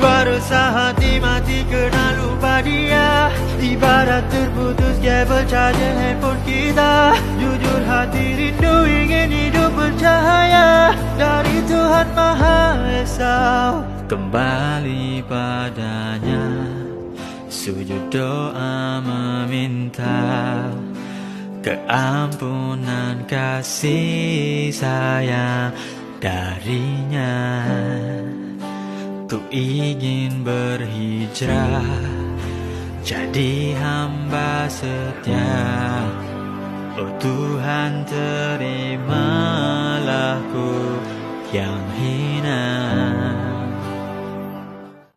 Berusaha hati mati kena lupa dia, ibarat terputus kabel charger handphone kita. Jujur hati rindu ingin hidup bercahaya dari Tuhan Maha Esa. Kembali padanya, sujud doa meminta keampunan kasih sayang darinya. Ku ingin berhijrah jadi hamba setia. Oh Tuhan, terimalah ku yang hina.